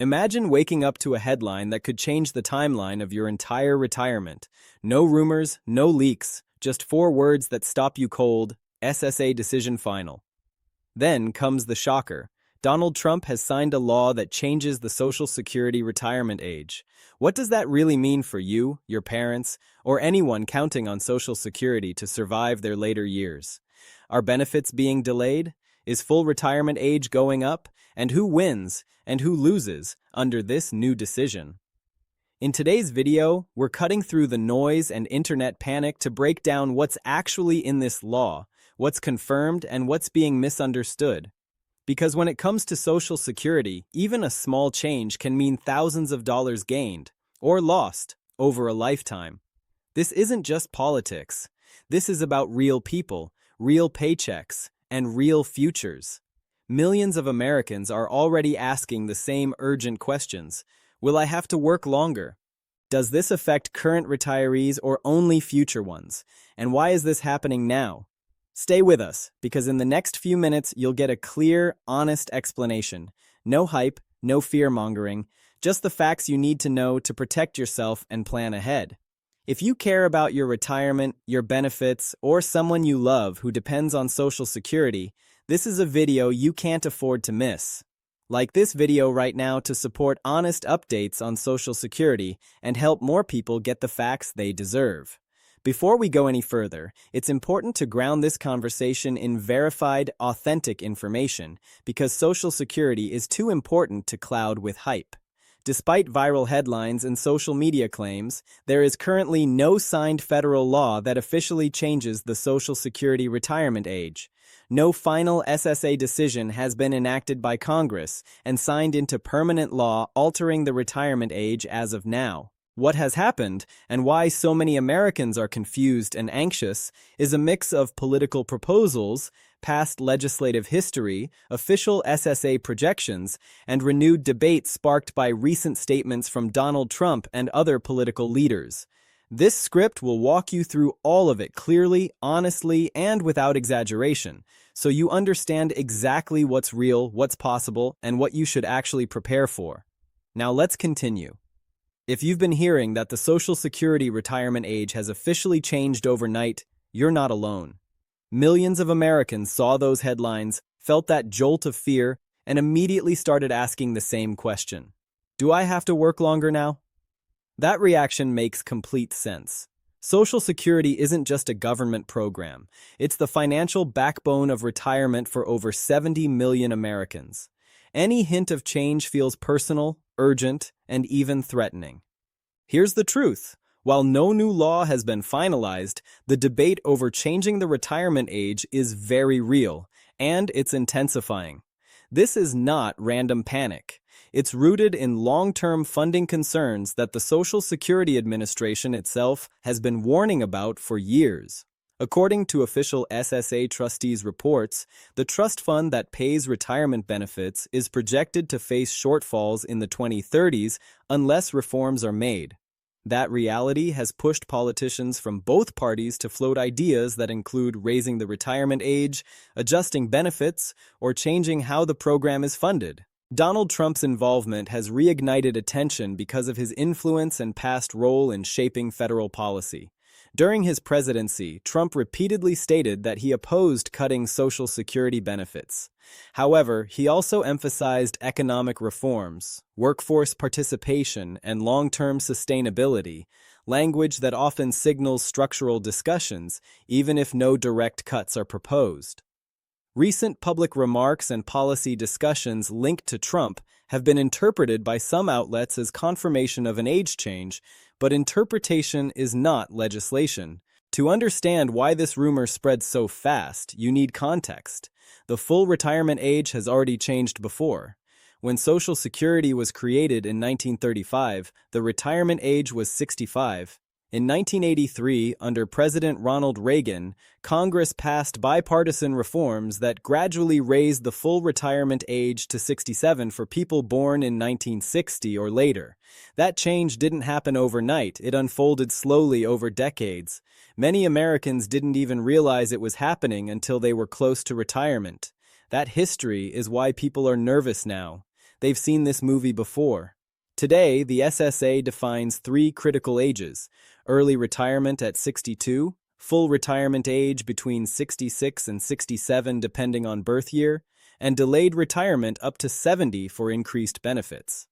Imagine waking up to a headline that could change the timeline of your entire retirement. No rumors, no leaks, just 4 words that stop you cold: SSA decision final. Then comes the shocker. Donald Trump has signed a law that changes the Social Security retirement age. What does that really mean for you, your parents, or anyone counting on Social Security to survive their later years? Are benefits being delayed? Is full retirement age going up? And who wins and who loses under this new decision? In today's video, we're cutting through the noise and internet panic to break down what's actually in this law, what's confirmed, and what's being misunderstood. Because when it comes to Social Security, even a small change can mean thousands of dollars gained or lost over a lifetime. This isn't just politics. This is about real people, real paychecks, and real futures. Millions of Americans are already asking the same urgent questions. Will I have to work longer? Does this affect current retirees or only future ones? And why is this happening now? Stay with us, because in the next few minutes you'll get a clear, honest explanation. No hype, no fear-mongering, just the facts you need to know to protect yourself and plan ahead. If you care about your retirement, your benefits, or someone you love who depends on Social Security, this is a video you can't afford to miss. Like this video right now to support honest updates on Social Security and help more people get the facts they deserve. Before we go any further, it's important to ground this conversation in verified, authentic information because Social Security is too important to cloud with hype. Despite viral headlines and social media claims, there is currently no signed federal law that officially changes the Social Security retirement age. No final SSA decision has been enacted by Congress and signed into permanent law altering the retirement age as of now. What has happened, and why so many Americans are confused and anxious, is a mix of political proposals, past legislative history, official SSA projections, and renewed debate sparked by recent statements from Donald Trump and other political leaders. This script will walk you through all of it clearly, honestly, and without exaggeration, so you understand exactly what's real, what's possible, and what you should actually prepare for. Now let's continue. If you've been hearing that the Social Security retirement age has officially changed overnight, you're not alone. Millions of Americans saw those headlines, felt that jolt of fear, and immediately started asking the same question. Do I have to work longer now? That reaction makes complete sense. Social Security isn't just a government program. It's the financial backbone of retirement for over 70 million Americans. Any hint of change feels personal, urgent, and even threatening. Here's the truth. While no new law has been finalized, the debate over changing the retirement age is very real, and it's intensifying. This is not random panic. It's rooted in long-term funding concerns that the Social Security Administration itself has been warning about for years. According to official SSA trustees' reports, the trust fund that pays retirement benefits is projected to face shortfalls in the 2030s unless reforms are made. That reality has pushed politicians from both parties to float ideas that include raising the retirement age, adjusting benefits, or changing how the program is funded. Donald Trump's involvement has reignited attention because of his influence and past role in shaping federal policy. During his presidency, Trump repeatedly stated that he opposed cutting Social Security benefits. However, he also emphasized economic reforms, workforce participation, and long-term sustainability, language that often signals structural discussions, even if no direct cuts are proposed. Recent public remarks and policy discussions linked to Trump have been interpreted by some outlets as confirmation of an age change, but interpretation is not legislation. To understand why this rumor spread so fast, you need context. The full retirement age has already changed before. When Social Security was created in 1935, the retirement age was 65. In 1983, under President Ronald Reagan, Congress passed bipartisan reforms that gradually raised the full retirement age to 67 for people born in 1960 or later. That change didn't happen overnight. It unfolded slowly over decades. Many Americans didn't even realize it was happening until they were close to retirement. That history is why people are nervous now. They've seen this movie before. Today, the SSA defines three critical ages: early retirement at 62, full retirement age between 66 and 67 depending on birth year, and delayed retirement up to 70 for increased benefits.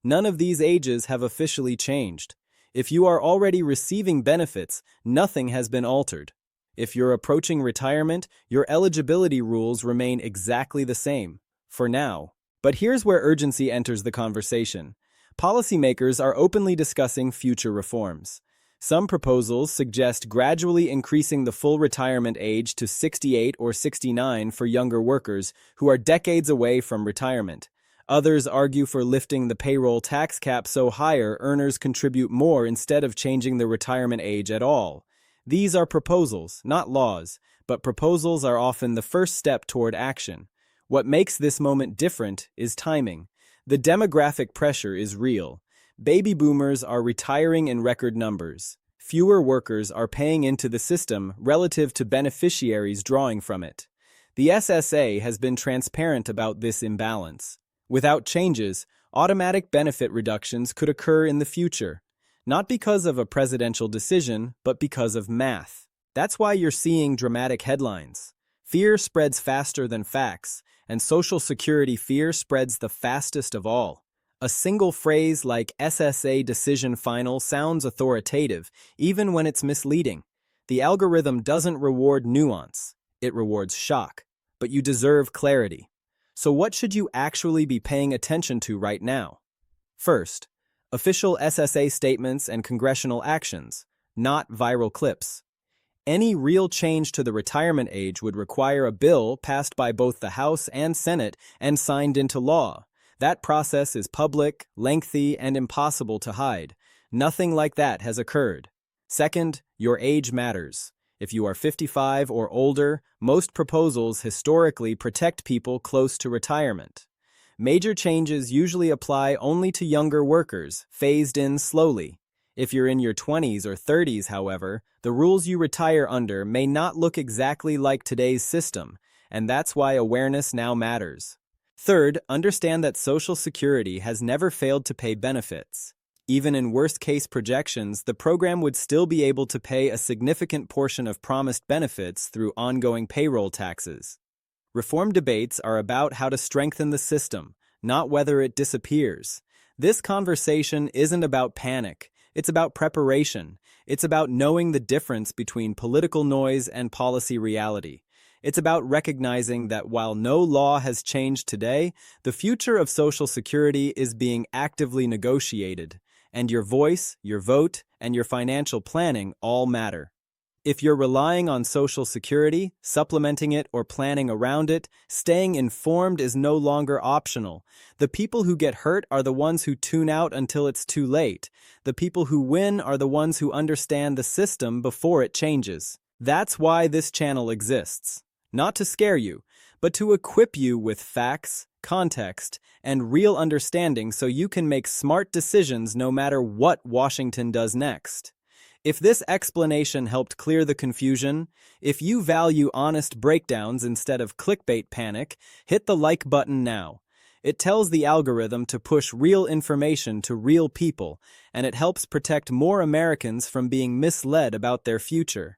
None of these ages have officially changed. If you are already receiving benefits, nothing has been altered. If you're approaching retirement, your eligibility rules remain exactly the same, for now. But here's where urgency enters the conversation. Policymakers are openly discussing future reforms. Some proposals suggest gradually increasing the full retirement age to 68 or 69 for younger workers who are decades away from retirement. Others argue for lifting the payroll tax cap so higher earners contribute more instead of changing the retirement age at all. These are proposals, not laws, but proposals are often the first step toward action. What makes this moment different is timing. The demographic pressure is real. Baby boomers are retiring in record numbers. Fewer workers are paying into the system relative to beneficiaries drawing from it. The SSA has been transparent about this imbalance. Without changes, automatic benefit reductions could occur in the future. Not because of a presidential decision, but because of math. That's why you're seeing dramatic headlines. Fear spreads faster than facts, and Social Security fear spreads the fastest of all. A single phrase like SSA decision final sounds authoritative, even when it's misleading. The algorithm doesn't reward nuance, it rewards shock. But you deserve clarity. So what should you actually be paying attention to right now? First, official SSA statements and congressional actions, not viral clips. Any real change to the retirement age would require a bill passed by both the House and Senate and signed into law. That process is public, lengthy, and impossible to hide. Nothing like that has occurred. Second, your age matters. If you are 55 or older, most proposals historically protect people close to retirement. Major changes usually apply only to younger workers, phased in slowly. If you're in your 20s or 30s, however, the rules you retire under may not look exactly like today's system, and that's why awareness now matters. Third, understand that Social Security has never failed to pay benefits. Even in worst-case projections, the program would still be able to pay a significant portion of promised benefits through ongoing payroll taxes. Reform debates are about how to strengthen the system, not whether it disappears. This conversation isn't about panic. It's about preparation. It's about knowing the difference between political noise and policy reality. It's about recognizing that while no law has changed today, the future of Social Security is being actively negotiated, and your voice, your vote, and your financial planning all matter. If you're relying on Social Security, supplementing it, or planning around it, staying informed is no longer optional. The people who get hurt are the ones who tune out until it's too late. The people who win are the ones who understand the system before it changes. That's why this channel exists. Not to scare you, but to equip you with facts, context, and real understanding so you can make smart decisions no matter what Washington does next. If this explanation helped clear the confusion, if you value honest breakdowns instead of clickbait panic, hit the like button now. It tells the algorithm to push real information to real people, and it helps protect more Americans from being misled about their future.